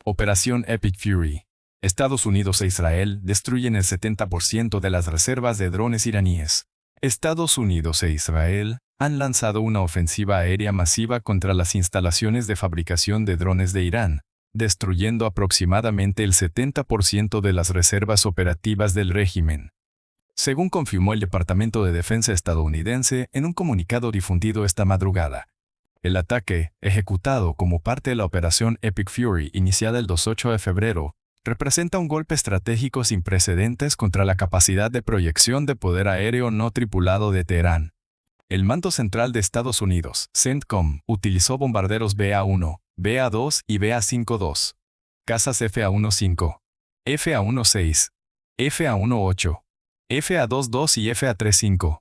Operación Epic Fury. Estados Unidos e Israel destruyen el 70% de las reservas de drones iraníes. Estados Unidos e Israel han lanzado una ofensiva aérea masiva contra las instalaciones de fabricación de drones de Irán, destruyendo aproximadamente el 70% de las reservas operativas del régimen. Según confirmó el Departamento de Defensa estadounidense en un comunicado difundido esta madrugada. El ataque, ejecutado como parte de la operación Epic Fury iniciada el 28 de febrero, representa un golpe estratégico sin precedentes contra la capacidad de proyección de poder aéreo no tripulado de Teherán. El Mando Central de Estados Unidos, CENTCOM, utilizó bombarderos BA-1, BA-2 y BA-5-2, cazas FA-15, FA-16, FA-18, FA-22 y FA-35,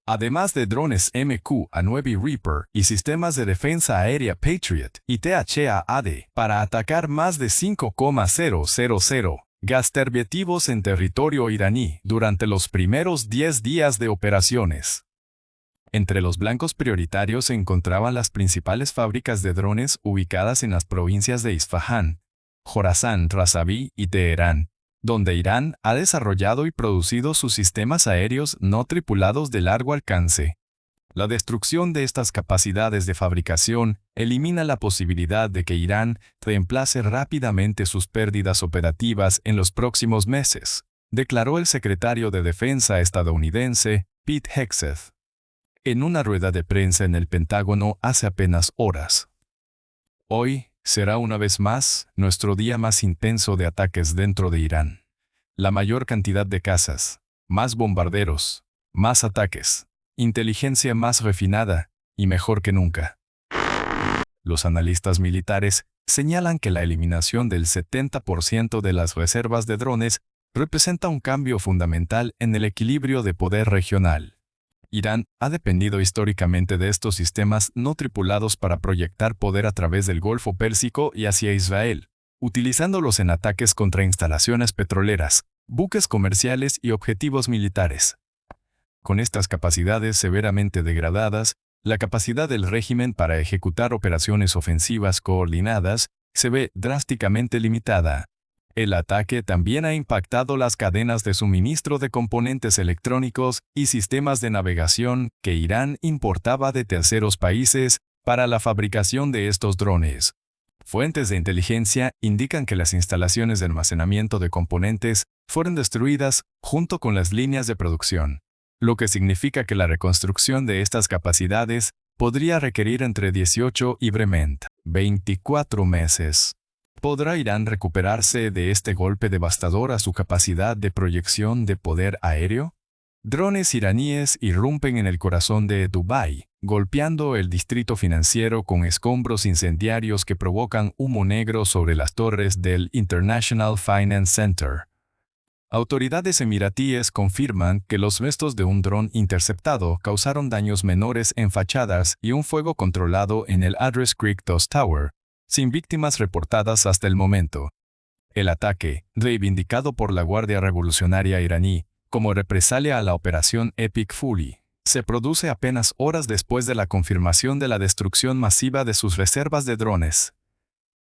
además de drones MQ-9 Reaper y sistemas de defensa aérea Patriot y THAAD para atacar más de 5,000 gasterbetivos en territorio iraní durante los primeros 10 días de operaciones. Entre los blancos prioritarios se encontraban las principales fábricas de drones ubicadas en las provincias de Isfahán, Jorasán, Razaví y Teherán, donde Irán ha desarrollado y producido sus sistemas aéreos no tripulados de largo alcance. La destrucción de estas capacidades de fabricación elimina la posibilidad de que Irán reemplace rápidamente sus pérdidas operativas en los próximos meses, declaró el secretario de Defensa estadounidense, Pete Hegseth, en una rueda de prensa en el Pentágono hace apenas horas. Hoy será una vez más nuestro día más intenso de ataques dentro de Irán. La mayor cantidad de cazas, más bombarderos, más ataques, inteligencia más refinada y mejor que nunca. Los analistas militares señalan que la eliminación del 70% de las reservas de drones representa un cambio fundamental en el equilibrio de poder regional. Irán ha dependido históricamente de estos sistemas no tripulados para proyectar poder a través del Golfo Pérsico y hacia Israel, utilizándolos en ataques contra instalaciones petroleras, buques comerciales y objetivos militares. Con estas capacidades severamente degradadas, la capacidad del régimen para ejecutar operaciones ofensivas coordinadas se ve drásticamente limitada. El ataque también ha impactado las cadenas de suministro de componentes electrónicos y sistemas de navegación que Irán importaba de terceros países para la fabricación de estos drones. Fuentes de inteligencia indican que las instalaciones de almacenamiento de componentes fueron destruidas junto con las líneas de producción, lo que significa que la reconstrucción de estas capacidades podría requerir entre 18 y brevemente 24 meses. ¿Podrá Irán recuperarse de este golpe devastador a su capacidad de proyección de poder aéreo? Drones iraníes irrumpen en el corazón de Dubái, golpeando el distrito financiero con escombros incendiarios que provocan humo negro sobre las torres del International Finance Center. Autoridades emiratíes confirman que los restos de un dron interceptado causaron daños menores en fachadas y un fuego controlado en el Address Creek 2 Tower, sin víctimas reportadas hasta el momento. El ataque, reivindicado por la Guardia Revolucionaria iraní como represalia a la operación Epic Fury, se produce apenas horas después de la confirmación de la destrucción masiva de sus reservas de drones.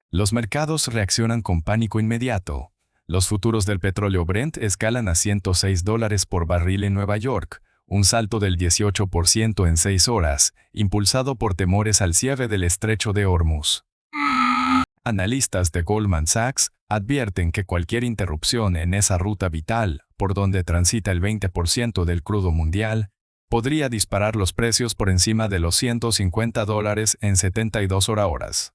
Los mercados reaccionan con pánico inmediato. Los futuros del petróleo Brent escalan a $106 por barril en Nueva York, un salto del 18% en 6 horas, impulsado por temores al cierre del estrecho de Hormuz. Analistas de Goldman Sachs advierten que cualquier interrupción en esa ruta vital, por donde transita el 20% del crudo mundial, podría disparar los precios por encima de los $150 en 72 horas.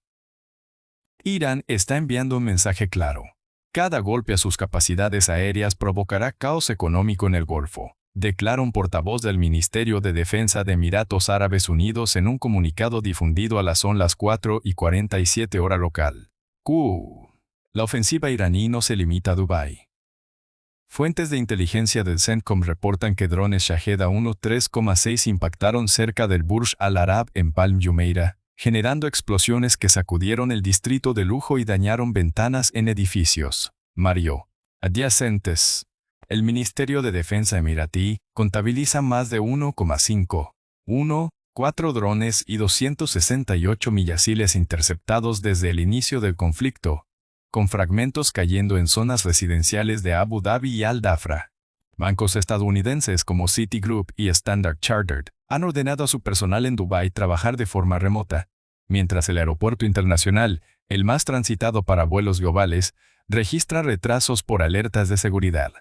Irán está enviando un mensaje claro. Cada golpe a sus capacidades aéreas provocará caos económico en el Golfo, declara un portavoz del Ministerio de Defensa de Emiratos Árabes Unidos en un comunicado difundido a las 4:47 hora local. La ofensiva iraní no se limita a Dubái. Fuentes de inteligencia del CENTCOM reportan que drones Shahed-1 3,6 impactaron cerca del Burj Al Arab en Palm Jumeirah, generando explosiones que sacudieron el distrito de lujo y dañaron ventanas en edificios adyacentes. El Ministerio de Defensa emiratí contabiliza más de 1,4 drones y 268 misiles interceptados desde el inicio del conflicto, con fragmentos cayendo en zonas residenciales de Abu Dhabi y Al-Dhafra. Bancos estadounidenses como Citigroup y Standard Chartered han ordenado a su personal en Dubái trabajar de forma remota, mientras el aeropuerto internacional, el más transitado para vuelos globales, registra retrasos por alertas de seguridad.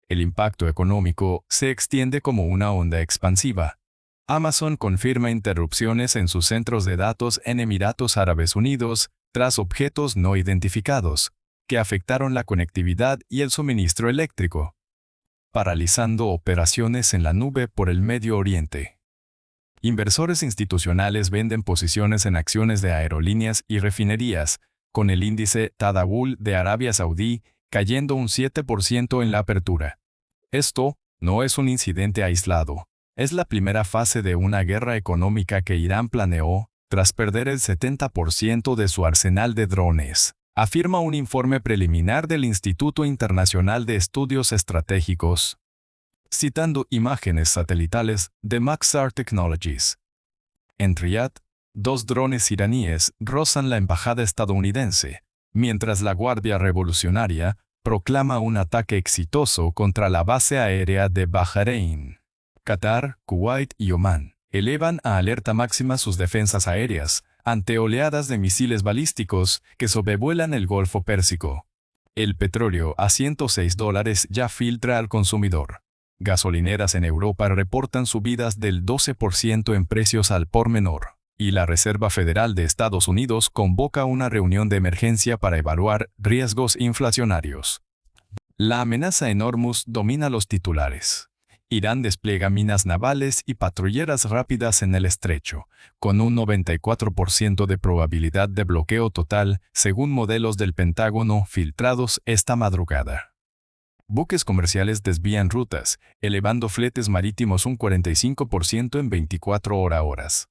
El impacto económico se extiende como una onda expansiva. Amazon confirma interrupciones en sus centros de datos en Emiratos Árabes Unidos tras objetos no identificados, que afectaron la conectividad y el suministro eléctrico, paralizando operaciones en la nube por el Medio Oriente. Inversores institucionales venden posiciones en acciones de aerolíneas y refinerías, con el índice Tadawul de Arabia Saudí cayendo un 7% en la apertura. Esto no es un incidente aislado. Es la primera fase de una guerra económica que Irán planeó tras perder el 70% de su arsenal de drones, afirma un informe preliminar del Instituto Internacional de Estudios Estratégicos, citando imágenes satelitales de Maxar Technologies. En Riad, 2 drones iraníes rozan la embajada estadounidense, mientras la Guardia Revolucionaria proclama un ataque exitoso contra la base aérea de Bahrein. Qatar, Kuwait y Omán elevan a alerta máxima sus defensas aéreas ante oleadas de misiles balísticos que sobrevuelan el Golfo Pérsico. El petróleo a $106 ya filtra al consumidor. Gasolineras en Europa reportan subidas del 12% en precios al por menor, y la Reserva Federal de Estados Unidos convoca una reunión de emergencia para evaluar riesgos inflacionarios. La amenaza en Hormuz domina los titulares. Irán despliega minas navales y patrulleras rápidas en el estrecho, con un 94% de probabilidad de bloqueo total, según modelos del Pentágono filtrados esta madrugada. Buques comerciales desvían rutas, elevando fletes marítimos un 45% en 24 horas.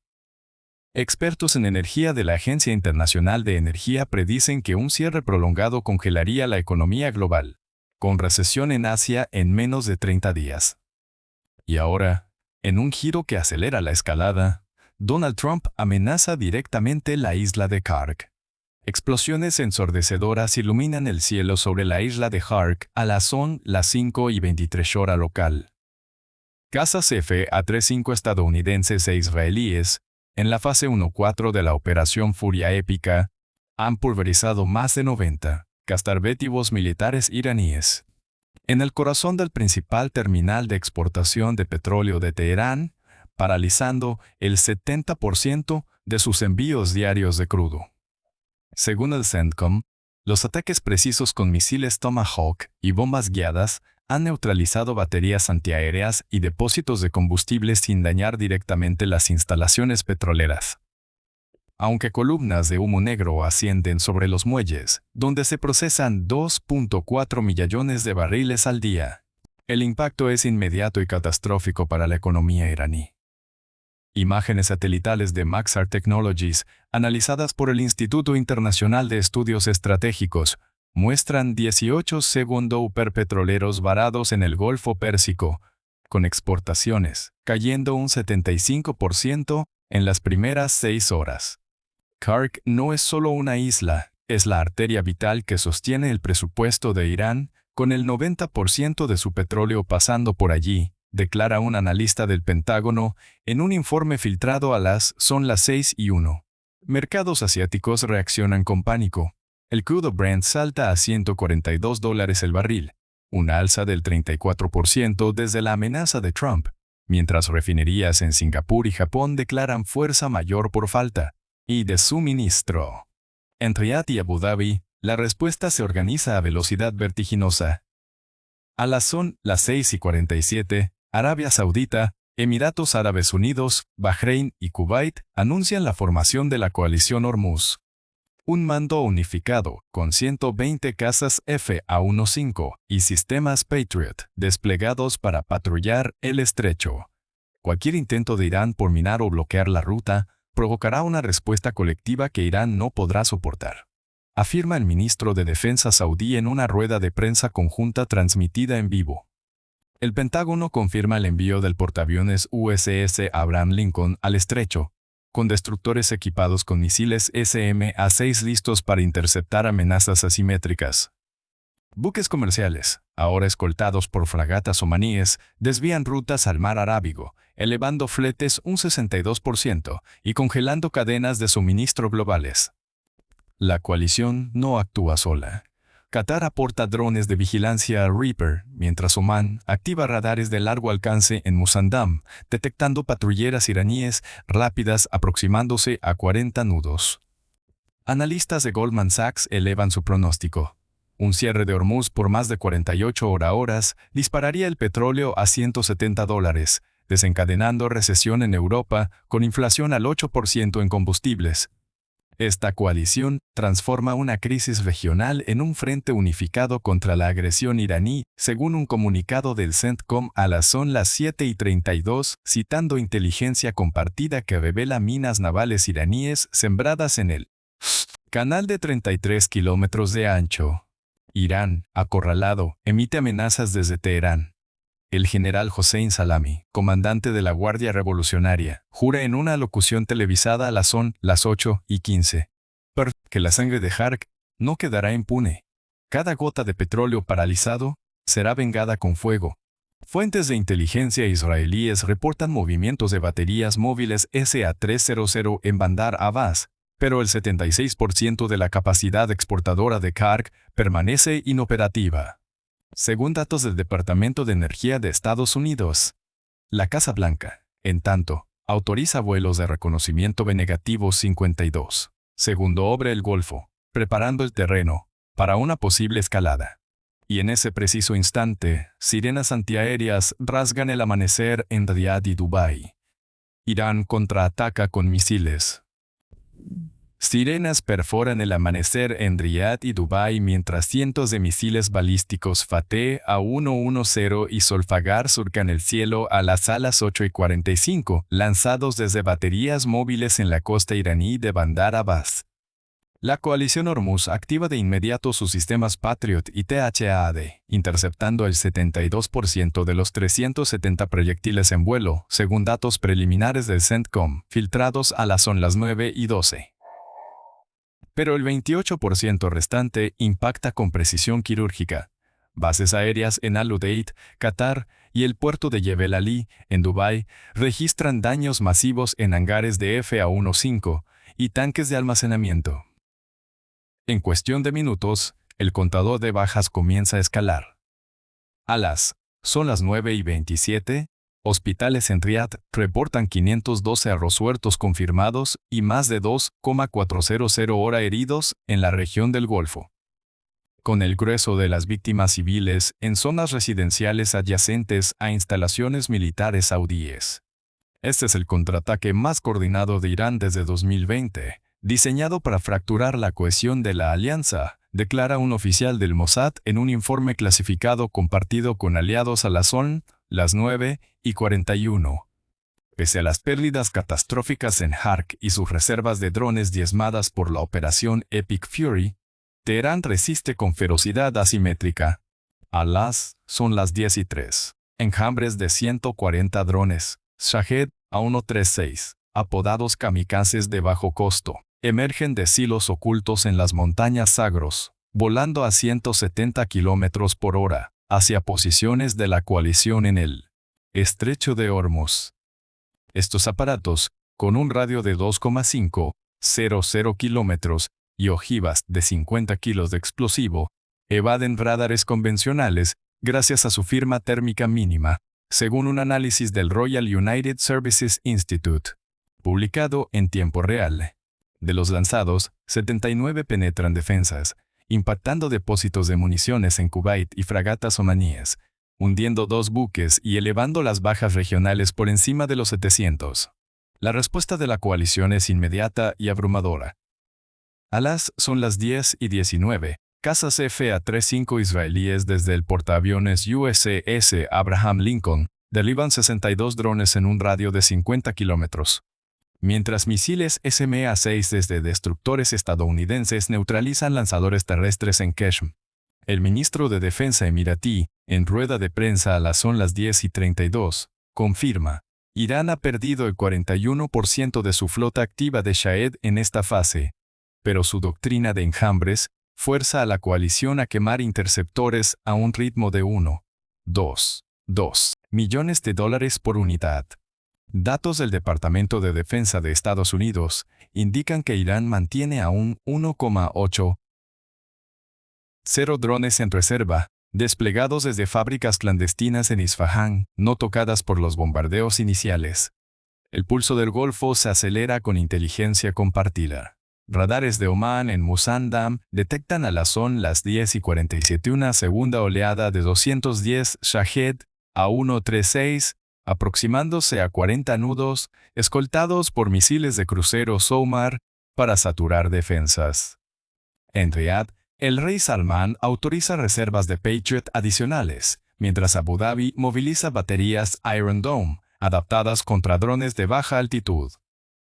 Expertos en energía de la Agencia Internacional de Energía predicen que un cierre prolongado congelaría la economía global, con recesión en Asia en menos de 30 días. Y ahora, en un giro que acelera la escalada, Donald Trump amenaza directamente la isla de Kark. Explosiones ensordecedoras iluminan el cielo sobre la isla de Kark a las 5:23 hora local. Cazas F-35 estadounidenses e israelíes, en la fase 1-4 de la Operación Furia Épica, han pulverizado más de 90 castarbetivos militares iraníes. En el corazón del principal terminal de exportación de petróleo de Teherán, paralizando el 70% de sus envíos diarios de crudo. Según el CENTCOM, los ataques precisos con misiles Tomahawk y bombas guiadas han neutralizado baterías antiaéreas y depósitos de combustible sin dañar directamente las instalaciones petroleras. Aunque columnas de humo negro ascienden sobre los muelles, donde se procesan 2.4 millones de barriles al día, el impacto es inmediato y catastrófico para la economía iraní. Imágenes satelitales de Maxar Technologies, analizadas por el Instituto Internacional de Estudios Estratégicos, muestran 18 petroleros varados en el Golfo Pérsico, con exportaciones cayendo un 75% en las primeras 6 horas. Kark no es solo una isla, es la arteria vital que sostiene el presupuesto de Irán, con el 90% de su petróleo pasando por allí, declara un analista del Pentágono en un informe filtrado a las 6:01. Mercados asiáticos reaccionan con pánico. El crudo Brent salta a $142 el barril, una alza del 34% desde la amenaza de Trump, mientras refinerías en Singapur y Japón declaran fuerza mayor por falta y de suministro. En Riad y Abu Dhabi, la respuesta se organiza a velocidad vertiginosa. A las 6:47, Arabia Saudita, Emiratos Árabes Unidos, Bahrein y Kuwait anuncian la formación de la coalición Hormuz. Un mando unificado, con 120 cazas F-15 y sistemas Patriot desplegados para patrullar el estrecho. Cualquier intento de Irán por minar o bloquear la ruta provocará una respuesta colectiva que Irán no podrá soportar, afirma el ministro de Defensa saudí en una rueda de prensa conjunta transmitida en vivo. El Pentágono confirma el envío del portaaviones USS Abraham Lincoln al estrecho, con destructores equipados con misiles SMA-6 listos para interceptar amenazas asimétricas. Buques comerciales, ahora escoltados por fragatas omaníes, desvían rutas al mar Arábigo, elevando fletes un 62% y congelando cadenas de suministro globales. La coalición no actúa sola. Qatar aporta drones de vigilancia a Reaper, mientras Omán activa radares de largo alcance en Musandam, detectando patrulleras iraníes rápidas aproximándose a 40 nudos. Analistas de Goldman Sachs elevan su pronóstico. Un cierre de Hormuz por más de 48 horas dispararía el petróleo a $170, desencadenando recesión en Europa con inflación al 8% en combustibles. Esta coalición transforma una crisis regional en un frente unificado contra la agresión iraní, según un comunicado del CENTCOM a las 7:32, citando inteligencia compartida que revela minas navales iraníes sembradas en el canal de 33 kilómetros de ancho. Irán, acorralado, emite amenazas desde Teherán. El general Hossein Salami, comandante de la Guardia Revolucionaria, jura en una alocución televisada a las 8:15 que la sangre de Hark no quedará impune. Cada gota de petróleo paralizado será vengada con fuego. Fuentes de inteligencia israelíes reportan movimientos de baterías móviles SA-300 en Bandar Abbas, pero el 76% de la capacidad exportadora de Hark permanece inoperativa. Según datos del Departamento de Energía de Estados Unidos, la Casa Blanca, en tanto, autoriza vuelos de reconocimiento B negativo 52, segundo obre el Golfo, preparando el terreno para una posible escalada. Y en ese preciso instante, sirenas antiaéreas rasgan el amanecer en Riad y Dubái. Irán contraataca con misiles. Sirenas perforan el amanecer en Riad y Dubái mientras cientos de misiles balísticos Fateh A110 y Solfagar surcan el cielo a las 8:45, lanzados desde baterías móviles en la costa iraní de Bandar Abbas. La coalición Hormuz activa de inmediato sus sistemas Patriot y THAAD, interceptando el 72% de los 370 proyectiles en vuelo, según datos preliminares del CENTCOM, filtrados a las 9:12. Pero el 28% restante impacta con precisión quirúrgica. Bases aéreas en Al Udeid, Qatar, y el puerto de Jebel Ali, en Dubái, registran daños masivos en hangares de F-A-15 y tanques de almacenamiento. En cuestión de minutos, el contador de bajas comienza a escalar. Son las 9:27, hospitales en Riad reportan 512 arrosuertos confirmados y más de 2,400 heridos en la región del Golfo. Con el grueso de las víctimas civiles en zonas residenciales adyacentes a instalaciones militares saudíes. Este es el contraataque más coordinado de Irán desde 2020, diseñado para fracturar la cohesión de la alianza, declara un oficial del Mossad en un informe clasificado compartido con aliados a las 9:41. Pese a las pérdidas catastróficas en Hark y sus reservas de drones diezmadas por la operación Epic Fury, Teherán resiste con ferocidad asimétrica. Son las 10:03. Enjambres de 140 drones, Shahed A136, apodados kamikazes de bajo costo, emergen de silos ocultos en las montañas Zagros, volando a 170 km/h, hacia posiciones de la coalición en el Estrecho de Hormuz. Estos aparatos, con un radio de 2,500 kilómetros y ojivas de 50 kilos de explosivo, evaden radares convencionales gracias a su firma térmica mínima, según un análisis del Royal United Services Institute, publicado en tiempo real. De los lanzados, 79 penetran defensas, impactando depósitos de municiones en Kuwait y fragatas omaníes, hundiendo 2 buques y elevando las bajas regionales por encima de los 700. La respuesta de la coalición es inmediata y abrumadora. Son las 10:19. Cazas F-A-35 israelíes desde el portaaviones USS Abraham Lincoln derriban 62 drones en un radio de 50 kilómetros. Mientras misiles SMA-6 desde destructores estadounidenses neutralizan lanzadores terrestres en Qeshm. El ministro de Defensa emiratí, en rueda de prensa a las 10:32, confirma, Irán ha perdido el 41% de su flota activa de Shahed en esta fase, pero su doctrina de enjambres fuerza a la coalición a quemar interceptores a un ritmo de 1,2 millones de dólares por unidad. Datos del Departamento de Defensa de Estados Unidos indican que Irán mantiene aún 1,80 drones en reserva, desplegados desde fábricas clandestinas en Isfahán, no tocadas por los bombardeos iniciales. El pulso del Golfo se acelera con inteligencia compartida. Radares de Omán en Musandam detectan a las 10:47 una segunda oleada de 210 Shahed A136, aproximándose a 40 nudos, escoltados por misiles de crucero Soumar para saturar defensas. En Riad, el rey Salman autoriza reservas de Patriot adicionales, mientras Abu Dhabi moviliza baterías Iron Dome, adaptadas contra drones de baja altitud.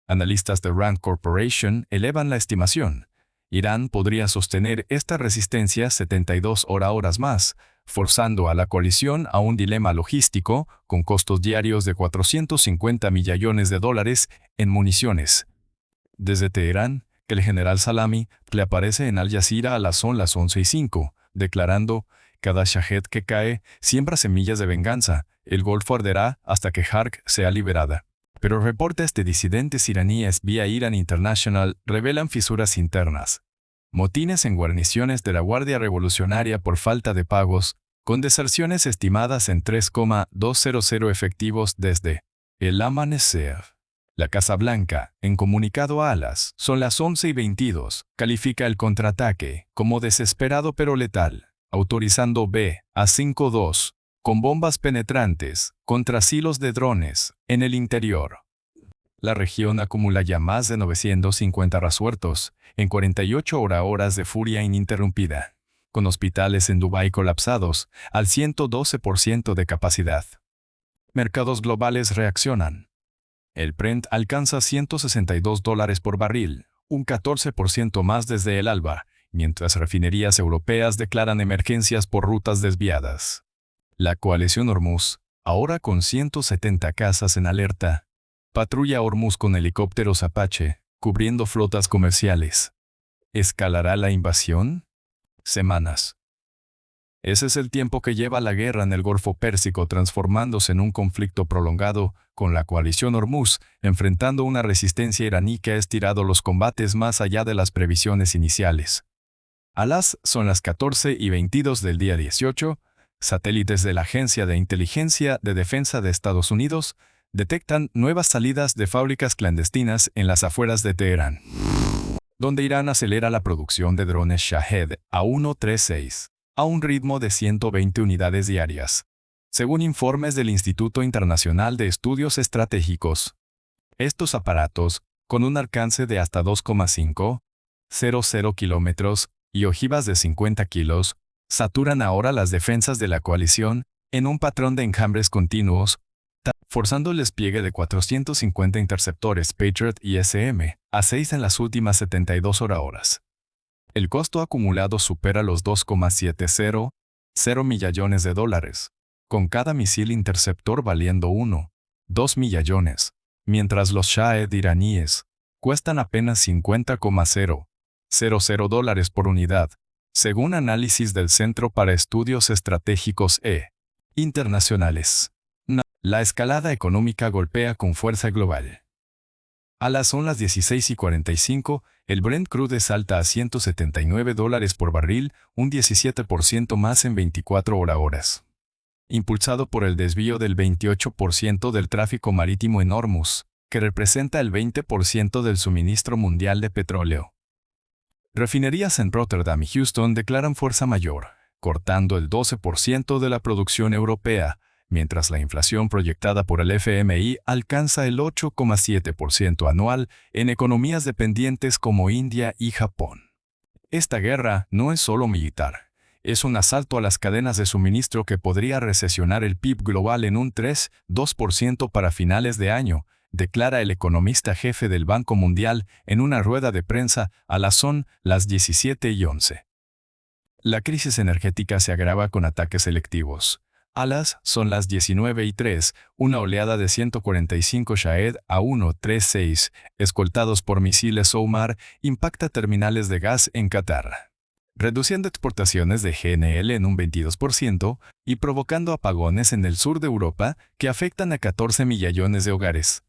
Analistas de Rand Corporation elevan la estimación. Irán podría sostener esta resistencia 72 horas más, forzando a la coalición a un dilema logístico con costos diarios de 450 millones de dólares en municiones. Desde Teherán, que el general Salami le aparece en Al Jazeera a las 11:05, declarando: «Cada Shahed que cae siembra semillas de venganza, el Golfo arderá hasta que Hark sea liberada». Pero reportes de disidentes iraníes vía Iran International revelan fisuras internas. Motines en guarniciones de la Guardia Revolucionaria por falta de pagos, con deserciones estimadas en 3,200 efectivos desde el amanecer. La Casa Blanca, en comunicado a alas, son las 11:22, califica el contraataque como desesperado pero letal, autorizando BA-52 con bombas penetrantes contra silos de drones en el interior. La región acumula ya más de 950 rasueltos en 48 horas de furia ininterrumpida, con hospitales en Dubái colapsados al 112% de capacidad. Mercados globales reaccionan. El Brent alcanza $162 por barril, un 14% más desde el alba, mientras refinerías europeas declaran emergencias por rutas desviadas. La coalición Hormuz, ahora con 170 casas en alerta, patrulla Hormuz con helicópteros Apache, cubriendo flotas comerciales. ¿Escalará la invasión? Semanas. Ese es el tiempo que lleva la guerra en el Golfo Pérsico transformándose en un conflicto prolongado, con la coalición Hormuz enfrentando una resistencia iraní que ha estirado los combates más allá de las previsiones iniciales. A las son las 14:22 del día 18, satélites de la Agencia de Inteligencia de Defensa de Estados Unidos detectan nuevas salidas de fábricas clandestinas en las afueras de Teherán, donde Irán acelera la producción de drones Shahed A136 a un ritmo de 120 unidades diarias, según informes del Instituto Internacional de Estudios Estratégicos. Estos aparatos, con un alcance de hasta 2,500 kilómetros y ojivas de 50 kilos, saturan ahora las defensas de la coalición en un patrón de enjambres continuos, forzando el despliegue de 450 interceptores Patriot ISM a 6 en las últimas 72 horas. El costo acumulado supera los 2,700 millones de dólares, con cada misil interceptor valiendo 1,2 millones, mientras los Shahed iraníes cuestan apenas 50,000 dólares por unidad, según análisis del Centro para Estudios Estratégicos Internacionales. La escalada económica golpea con fuerza global. A las son las 16:45, el Brent crude salta a $179 por barril, un 17% más en 24 horas. Impulsado por el desvío del 28% del tráfico marítimo en Hormuz, que representa el 20% del suministro mundial de petróleo. Refinerías en Rotterdam y Houston declaran fuerza mayor, cortando el 12% de la producción europea, mientras la inflación proyectada por el FMI alcanza el 8,7% anual en economías dependientes como India y Japón. Esta guerra no es solo militar, es un asalto a las cadenas de suministro que podría recesionar el PIB global en un 3,2% para finales de año, declara el economista jefe del Banco Mundial en una rueda de prensa a las 17:11. La crisis energética se agrava con ataques selectivos. A las son las 19:03, una oleada de 145 Shahed A136, escoltados por misiles SOMAR, impacta terminales de gas en Qatar, reduciendo exportaciones de GNL en un 22% y provocando apagones en el sur de Europa que afectan a 14 millones de hogares.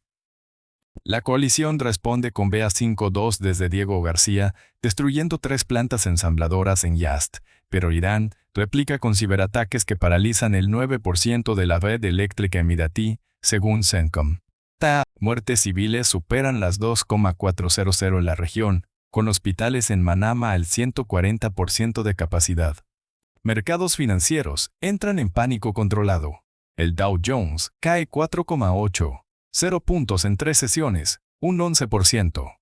La coalición responde con BA-52 desde Diego García, destruyendo 3 plantas ensambladoras en Yazd, pero Irán replica con ciberataques que paralizan el 9% de la red eléctrica emiratí, según CENTCOM. Muertes civiles superan las 2,400 en la región, con hospitales en Manama al 140% de capacidad. Mercados financieros entran en pánico controlado. El Dow Jones cae 4,80 puntos en 3 sesiones, un 11%.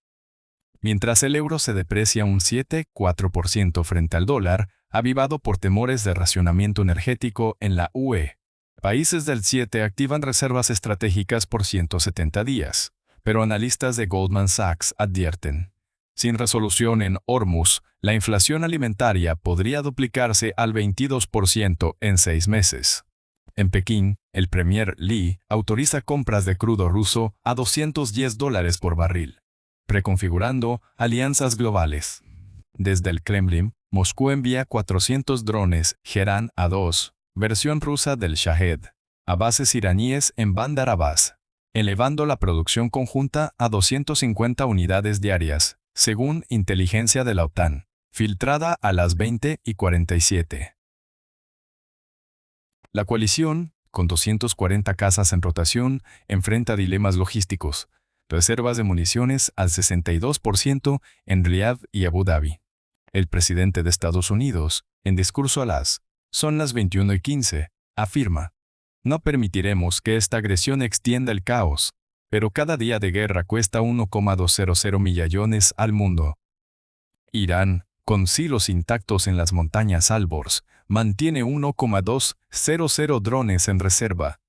Mientras el euro se deprecia un 7,4% frente al dólar, avivado por temores de racionamiento energético en la UE. Países del 7 activan reservas estratégicas por 170 días, pero analistas de Goldman Sachs advierten: sin resolución en Hormuz, la inflación alimentaria podría duplicarse al 22% en 6 meses. En Pekín, el premier Lee autoriza compras de crudo ruso a $210 por barril, preconfigurando alianzas globales. Desde el Kremlin, Moscú envía 400 drones Geran A2, versión rusa del Shahed, a bases iraníes en Bandar Abbas, elevando la producción conjunta a 250 unidades diarias, según inteligencia de la OTAN, filtrada a las 20:47. La coalición, con 240 casas en rotación, enfrenta dilemas logísticos: reservas de municiones al 62% en Riad y Abu Dhabi. El presidente de Estados Unidos, en discurso a las son las 21:15, afirma: no permitiremos que esta agresión extienda el caos, pero cada día de guerra cuesta 1,200 millones al mundo. Irán, con silos intactos en las montañas Alborz, mantiene 1,200 drones en reserva.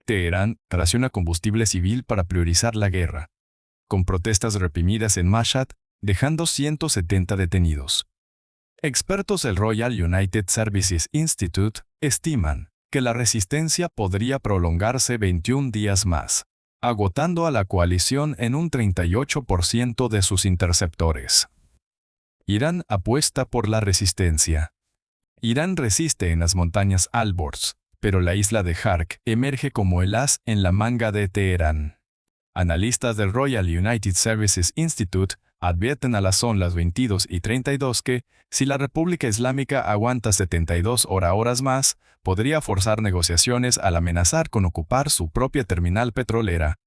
Teherán raciona combustible civil para priorizar la guerra, con protestas reprimidas en Mashhad, dejando 170 detenidos. Expertos del Royal United Services Institute estiman que la resistencia podría prolongarse 21 días más, agotando a la coalición en un 38% de sus interceptores. Irán apuesta por la resistencia. Irán resiste en las montañas Alborz, pero la isla de Hark emerge como el as en la manga de Teherán. Analistas del Royal United Services Institute advierten a las son las 22:32 que, si la República Islámica aguanta 72 horas más, podría forzar negociaciones al amenazar con ocupar su propia terminal petrolera,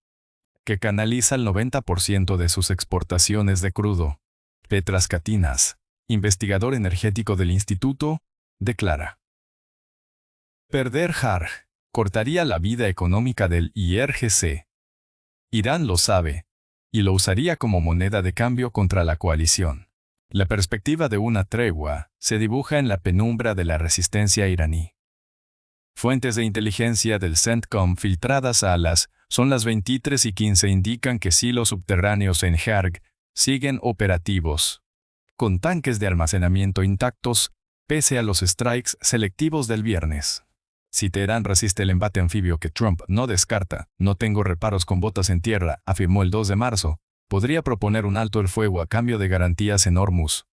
que canaliza el 90% de sus exportaciones de crudo. Petras Katinas, investigador energético del instituto, declara: perder Hark cortaría la vida económica del IRGC. Irán lo sabe, y lo usaría como moneda de cambio contra la coalición. La perspectiva de una tregua se dibuja en la penumbra de la resistencia iraní. Fuentes de inteligencia del CENTCOM filtradas a las son las 23:15 indican que silos subterráneos en Hark siguen operativos, con tanques de almacenamiento intactos, pese a los strikes selectivos del viernes. Si Teherán resiste el embate anfibio que Trump no descarta, no tengo reparos con botas en tierra, afirmó el 2 de marzo, podría proponer un alto el fuego a cambio de garantías en Hormuz.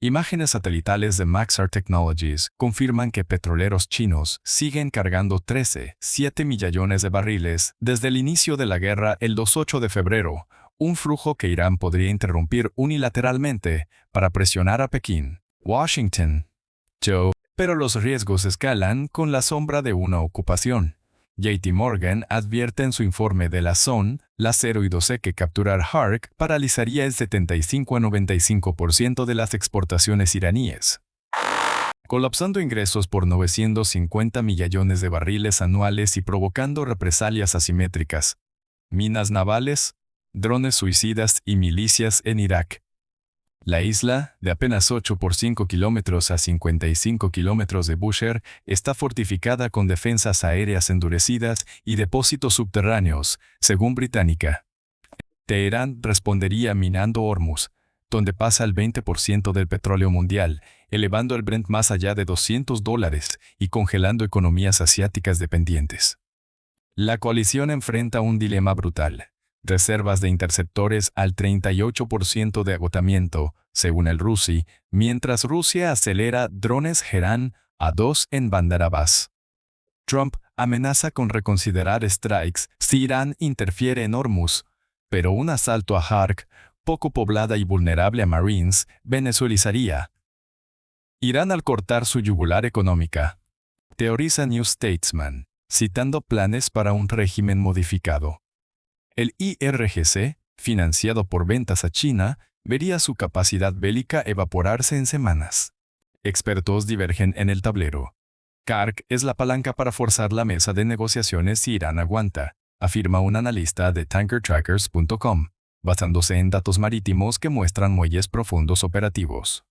Imágenes satelitales de Maxar Technologies confirman que petroleros chinos siguen cargando 13,7 millones de barriles desde el inicio de la guerra el 28 de febrero, un flujo que Irán podría interrumpir unilateralmente para presionar a Pekín. Washington. Pero los riesgos escalan con la sombra de una ocupación. JP Morgan advierte en su informe de la SON, la 0 y 12 que capturar Hark paralizaría el 75 a 95% de las exportaciones iraníes, colapsando ingresos por 950 millones de barriles anuales y provocando represalias asimétricas. Minas navales, drones suicidas y milicias en Irak. La isla, de apenas 8 por 5 kilómetros a 55 kilómetros de Bushehr, está fortificada con defensas aéreas endurecidas y depósitos subterráneos, según Británica. Teherán respondería minando Hormuz, donde pasa el 20% del petróleo mundial, elevando el Brent más allá de $200 y congelando economías asiáticas dependientes. La coalición enfrenta un dilema brutal. Reservas de interceptores al 38% de agotamiento, según el RUSI, mientras Rusia acelera drones Gerán a 2 en Bandar Abbas. Trump amenaza con reconsiderar strikes si Irán interfiere en Hormuz, pero un asalto a Hark, poco poblada y vulnerable a Marines, venezuelizaría Irán al cortar su yugular económica. Teoriza New Statesman, citando planes para un régimen modificado. El IRGC, financiado por ventas a China, vería su capacidad bélica evaporarse en semanas. Expertos divergen en el tablero. Kark es la palanca para forzar la mesa de negociaciones si Irán aguanta, afirma un analista de tankertrackers.com, basándose en datos marítimos que muestran muelles profundos operativos.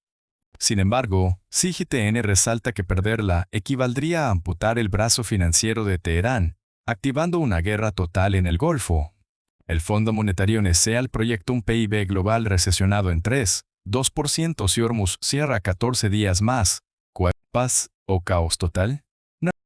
Sin embargo, CGTN resalta que perderla equivaldría a amputar el brazo financiero de Teherán, activando una guerra total en el Golfo. El Fondo Monetario NSEA proyecta un PIB global recesionado en 3,2% si Hormuz cierra 14 días más. ¿Paz o caos total?